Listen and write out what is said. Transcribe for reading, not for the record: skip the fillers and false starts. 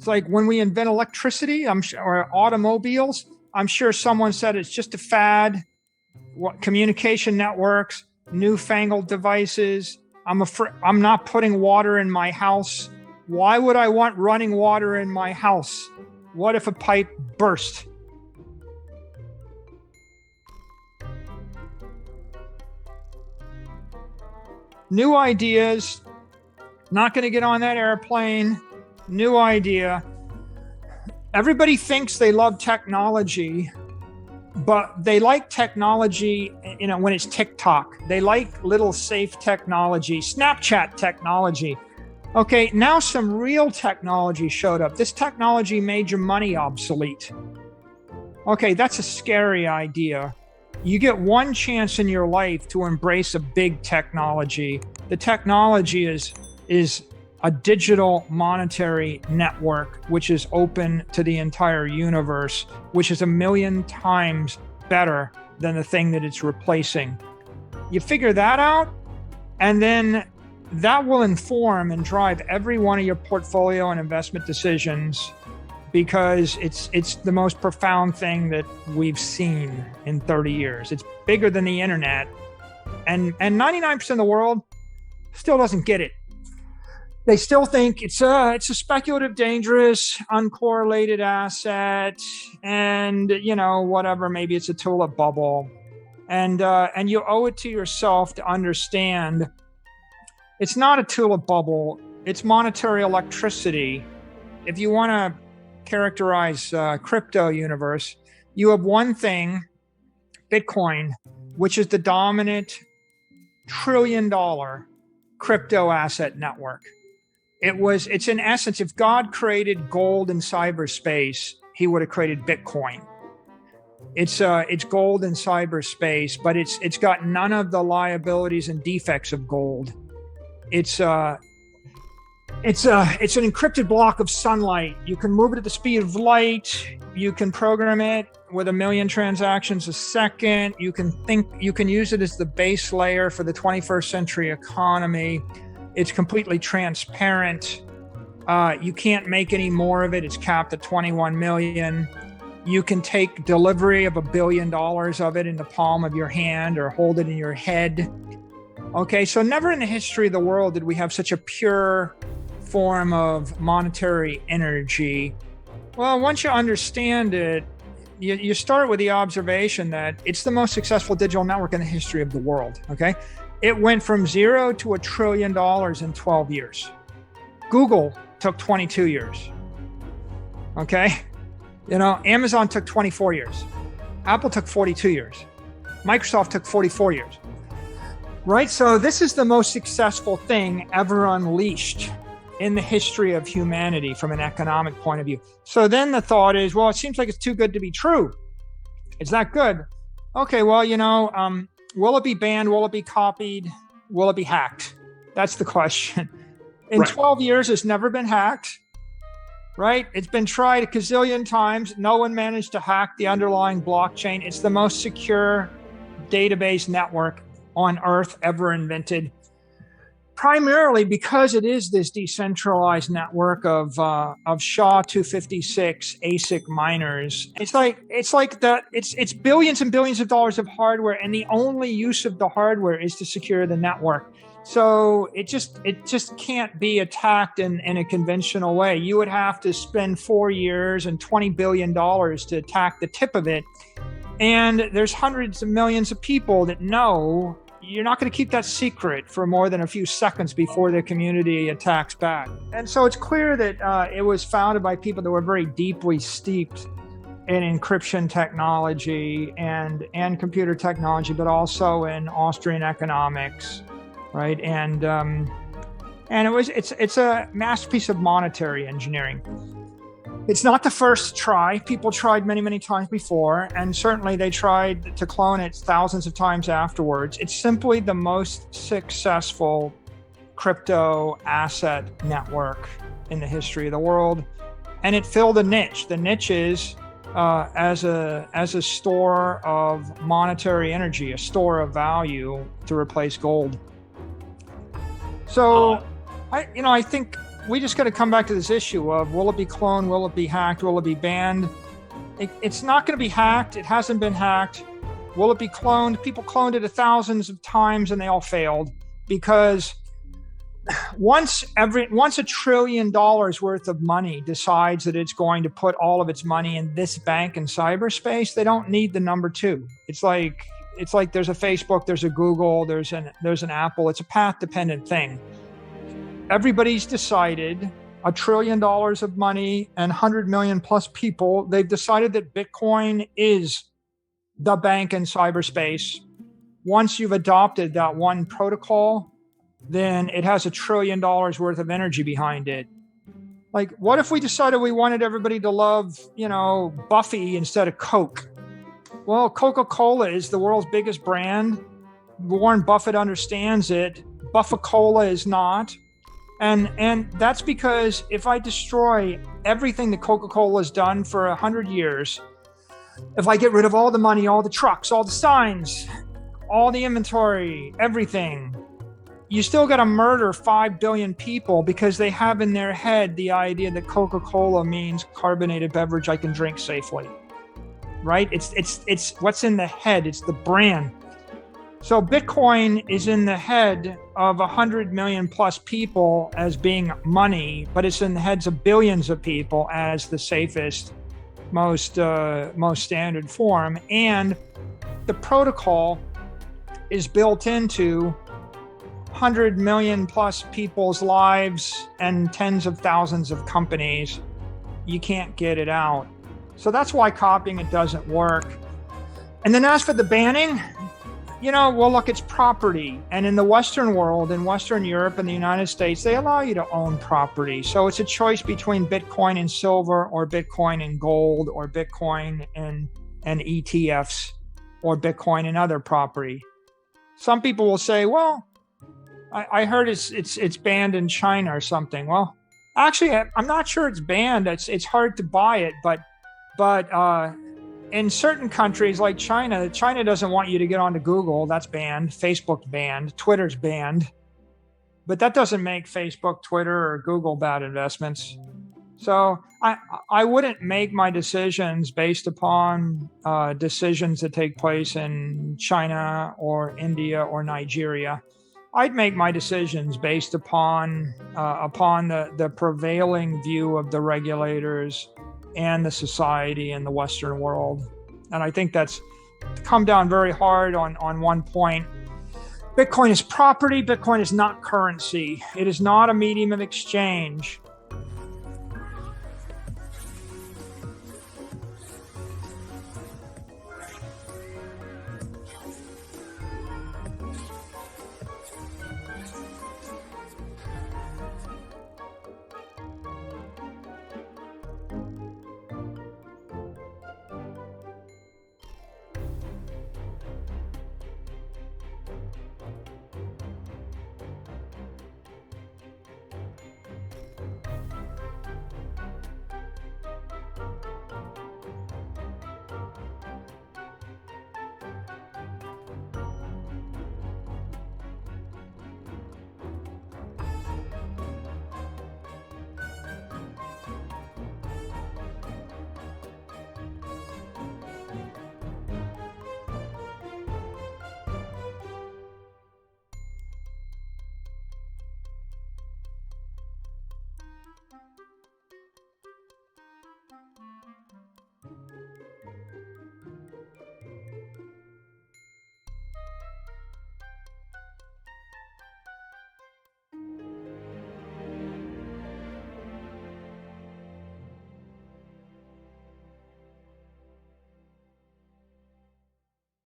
It's like when we invent electricity, or automobiles, I'm sure someone said it's just a fad. What communication networks, newfangled devices. I'm not putting water in my house. Why would I want running water in my house? What if a pipe burst? New ideas. Not going to get on that airplane. New idea. Everybody thinks they love technology, but they like technology, when it's TikTok. They like little safe technology, Snapchat technology. Okay, now some real technology showed up. This technology made your money obsolete. Okay, that's a scary idea. You get one chance in your life to embrace a big technology. The technology is a digital monetary network, which is open to the entire universe, which is 1,000,000 times better than the thing that it's replacing. You figure that out, and then that will inform and drive every one of your portfolio and investment decisions, because it's the most profound thing that we've seen in 30 years. It's bigger than the internet, and 99% of the world still doesn't get it. They still think it's a speculative, dangerous, uncorrelated asset, and whatever. Maybe it's a tulip bubble, and you owe it to yourself to understand it's not a tulip bubble. It's monetary electricity. If you want to characterize crypto universe, you have one thing, Bitcoin, which is the dominant trillion-dollar crypto asset network. It's in essence, if God created gold in cyberspace, he would have created Bitcoin. It's gold in cyberspace, but it's got none of the liabilities and defects of gold. It's an encrypted block of sunlight. You can move it at the speed of light. You can program it with 1,000,000 transactions a second. You can use it as the base layer for the 21st century economy. It's completely transparent. You can't make any more of it. It's capped at 21 million. You can take delivery of $1 billion of it in the palm of your hand or hold it in your head. Okay, so never in the history of the world did we have such a pure form of monetary energy. Well, once you understand it, you start with the observation that it's the most successful digital network in the history of the world, okay? It went from 0 to $1 trillion in 12 years. Google took 22 years, okay? Amazon took 24 years. Apple took 42 years. Microsoft took 44 years. Right? So this is the most successful thing ever unleashed in the history of humanity from an economic point of view. So then the thought is, well, it seems like it's too good to be true. It's not good. Okay, well, will it be banned? Will it be copied? Will it be hacked? That's the question. In 12 years, it's never been hacked, right? It's been tried a gazillion times. No one managed to hack the underlying blockchain. It's the most secure database network on Earth ever invented, primarily because it is this decentralized network of SHA-256 ASIC miners. It's billions and billions of dollars of hardware, and the only use of the hardware is to secure the network. So it just can't be attacked in a conventional way. You would have to spend 4 years and $20 billion to attack the tip of it. And there's hundreds of millions of people that know you're not going to keep that secret for more than a few seconds before the community attacks back. And so it's clear that it was founded by people that were very deeply steeped in encryption technology and computer technology, but also in Austrian economics, right? And it's a masterpiece of monetary engineering. It's not the first try. People tried many, many times before, and certainly they tried to clone it thousands of times afterwards. It's simply the most successful crypto asset network in the history of the world, and it filled a niche. The niche is as a store of monetary energy, a store of value to replace gold. So, I think we just got to come back to this issue of, will it be cloned? Will it be hacked? Will it be banned? It's not going to be hacked. It hasn't been hacked. Will it be cloned? People cloned it thousands of times and they all failed, because once $1 trillion worth of money decides that it's going to put all of its money in this bank in cyberspace, they don't need the number two. It's like there's a Facebook, there's a Google, there's an Apple. It's a path dependent thing. Everybody's decided $1 trillion of money and 100 million plus people. They've decided that Bitcoin is the bank in cyberspace. Once you've adopted that one protocol, then it has $1 trillion worth of energy behind it. Like, what if we decided we wanted everybody to love, Buffy instead of Coke? Well, Coca-Cola is the world's biggest brand. Warren Buffett understands it. Buffa-Cola is not. And that's because if I destroy everything that Coca-Cola has done for 100 years, if I get rid of all the money, all the trucks, all the signs, all the inventory, everything, you still got to murder 5 billion people because they have in their head the idea that Coca-Cola means carbonated beverage I can drink safely, right? It's what's in the head. It's the brand. So Bitcoin is in the head of 100 million plus people as being money, but it's in the heads of billions of people as the safest, most standard form. And the protocol is built into 100 million plus people's lives and tens of thousands of companies. You can't get it out. So that's why copying it doesn't work. And then as for the banning, well, look, it's property. And in the Western world, in Western Europe and the United States, they allow you to own property. So it's a choice between Bitcoin and silver, or Bitcoin and gold, or Bitcoin and ETFs, or Bitcoin and other property. Some people will say, well, I heard it's banned in China or something. Well, actually, I'm not sure it's banned. It's hard to buy it, but in certain countries like China doesn't want you to get onto Google. That's banned. Facebook's banned. Twitter's banned. But that doesn't make Facebook, Twitter, or Google bad investments. So I wouldn't make my decisions based upon decisions that take place in China or India or Nigeria. I'd make my decisions based upon the prevailing view of the regulators and the society in the Western world. And I think that's come down very hard on one point. Bitcoin is property. Bitcoin is not currency. It is not a medium of exchange.